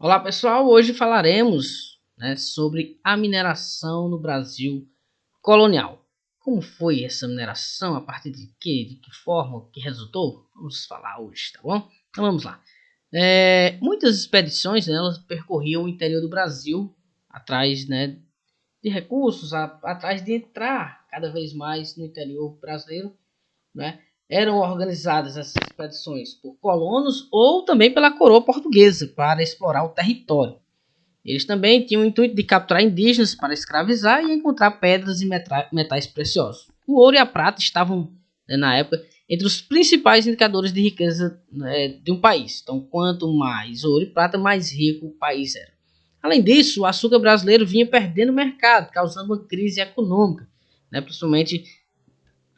Olá pessoal, hoje falaremos, sobre a mineração no Brasil colonial. Como foi essa mineração, a partir de quê, de que forma, que resultou? Vamos falar hoje, tá bom? Então vamos lá. Muitas expedições, elas percorriam o interior do Brasil atrás, de recursos, atrás de entrar cada vez mais no interior brasileiro, né? Eram organizadas essas expedições por colonos ou também pela coroa portuguesa para explorar o território. Eles também tinham o intuito de capturar indígenas para escravizar e encontrar pedras e metais preciosos. O ouro e a prata estavam, na época, entre os principais indicadores de riqueza, de um país. Então, quanto mais ouro e prata, mais rico o país era. Além disso, o açúcar brasileiro vinha perdendo mercado, causando uma crise econômica, principalmente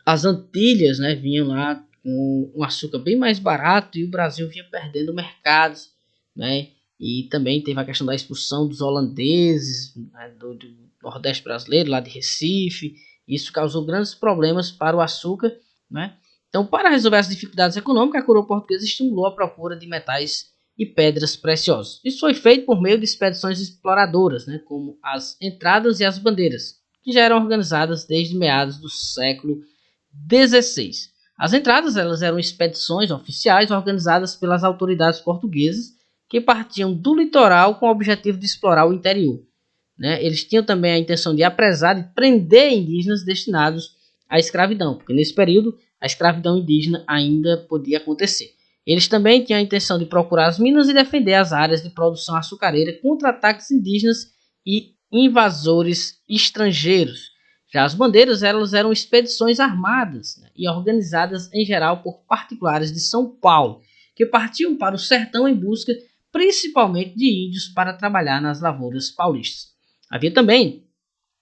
as Antilhas, vinham lá com um açúcar bem mais barato e o Brasil vinha perdendo mercados, né? E também teve a questão da expulsão dos holandeses, do Nordeste brasileiro, lá de Recife. Isso causou grandes problemas para o açúcar, né? Então, para resolver as dificuldades econômicas, a coroa portuguesa estimulou a procura de metais e pedras preciosas. Isso foi feito por meio de expedições exploradoras, como as entradas e as bandeiras, que já eram organizadas desde meados do século 16. As entradas elas eram expedições oficiais organizadas pelas autoridades portuguesas que partiam do litoral com o objetivo de explorar o interior. Eles tinham também a intenção de apresar e prender indígenas destinados à escravidão, porque nesse período a escravidão indígena ainda podia acontecer. Eles também tinham a intenção de procurar as minas e defender as áreas de produção açucareira contra ataques indígenas e invasores estrangeiros. Já as bandeiras elas eram expedições armadas, e organizadas em geral por particulares de São Paulo, que partiam para o sertão em busca principalmente de índios para trabalhar nas lavouras paulistas. Havia também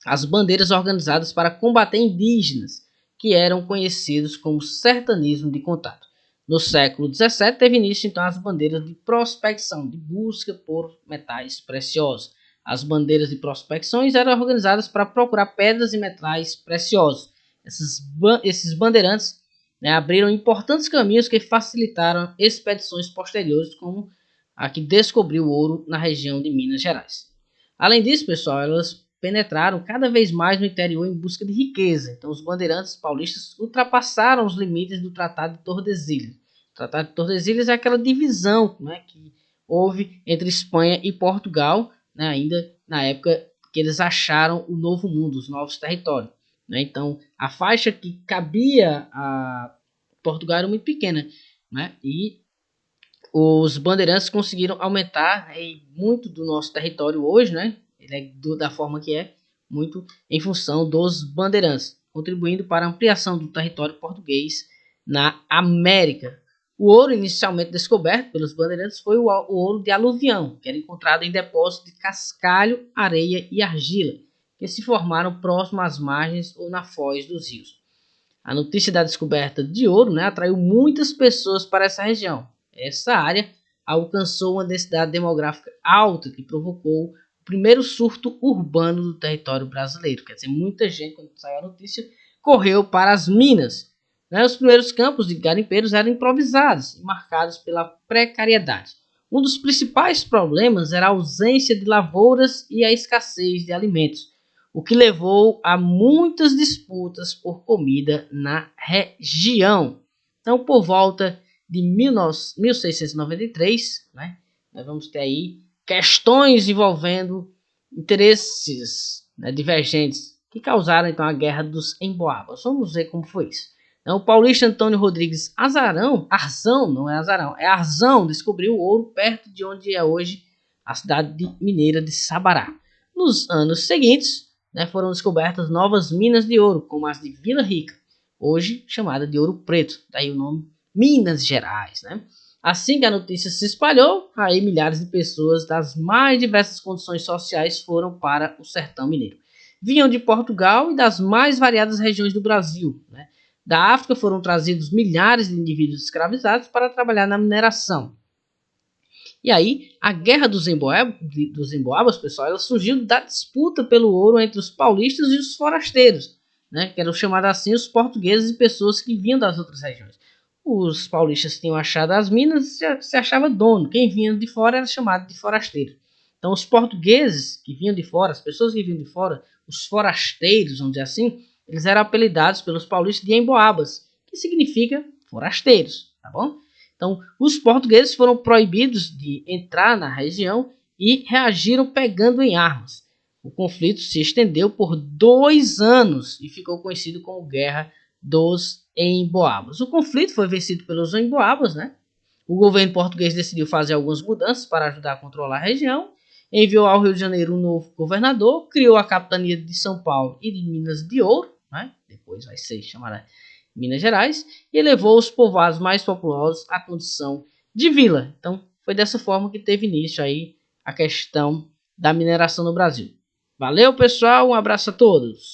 as bandeiras organizadas para combater indígenas, que eram conhecidos como sertanismo de contato. No século XVII teve início então as bandeiras de prospecção, de busca por metais preciosos. As bandeiras de prospecções eram organizadas para procurar pedras e metais preciosos. Esses bandeirantes, abriram importantes caminhos que facilitaram expedições posteriores, como a que descobriu ouro na região de Minas Gerais. Além disso, pessoal, elas penetraram cada vez mais no interior em busca de riqueza. Então, os bandeirantes paulistas ultrapassaram os limites do Tratado de Tordesilhas. O Tratado de Tordesilhas é aquela divisão, que houve entre Espanha e Portugal, ainda na época que eles acharam o Novo Mundo, os novos territórios. Então, a faixa que cabia a Portugal era muito pequena, e os bandeirantes conseguiram aumentar muito do nosso território hoje, ele é da forma que é, muito em função dos bandeirantes, contribuindo para a ampliação do território português na América. O ouro inicialmente descoberto pelos bandeirantes foi o ouro de aluvião, que era encontrado em depósitos de cascalho, areia e argila, que se formaram próximo às margens ou na foz dos rios. A notícia da descoberta de ouro, atraiu muitas pessoas para essa região. Essa área alcançou uma densidade demográfica alta, que provocou o primeiro surto urbano do território brasileiro. Quer dizer, muita gente, quando saiu a notícia, correu para as minas. Os primeiros campos de garimpeiros eram improvisados e marcados pela precariedade. Um dos principais problemas era a ausência de lavouras e a escassez de alimentos, o que levou a muitas disputas por comida na região. Então, por volta de 1693, nós vamos ter aí questões envolvendo interesses, divergentes que causaram então a Guerra dos Emboabas. Vamos ver como foi isso. Então, o paulista Antônio Rodrigues Arzão descobriu o ouro perto de onde é hoje a cidade mineira de Sabará. Nos anos seguintes, foram descobertas novas minas de ouro, como as de Vila Rica, hoje chamada de Ouro Preto, daí o nome Minas Gerais. Assim que a notícia se espalhou, aí milhares de pessoas das mais diversas condições sociais foram para o sertão mineiro. Vinham de Portugal e das mais variadas regiões do Brasil. Da África foram trazidos milhares de indivíduos escravizados para trabalhar na mineração. E aí, a Guerra dos Emboabas, pessoal, ela surgiu da disputa pelo ouro entre os paulistas e os forasteiros, que eram chamados assim os portugueses e pessoas que vinham das outras regiões. os paulistas tinham achado as minas e se achava dono. Quem vinha de fora era chamado de forasteiro. Então os portugueses que vinham de fora, as pessoas que vinham de fora, os forasteiros, vamos dizer assim, eles eram apelidados pelos paulistas de emboabas, que significa forasteiros, tá bom? Então os portugueses foram proibidos de entrar na região e reagiram pegando em armas. O conflito se estendeu por 2 anos e ficou conhecido como Guerra dos Emboabas. O conflito foi vencido pelos Emboabas, né? O governo português decidiu fazer algumas mudanças para ajudar a controlar a região, enviou ao Rio de Janeiro um novo governador, criou a capitania de São Paulo e de Minas de Ouro, né? Depois vai ser chamada Minas Gerais, e elevou os povoados mais populosos à condição de vila. Então, foi dessa forma que teve início aí a questão da mineração no Brasil. Valeu, pessoal, um abraço a todos.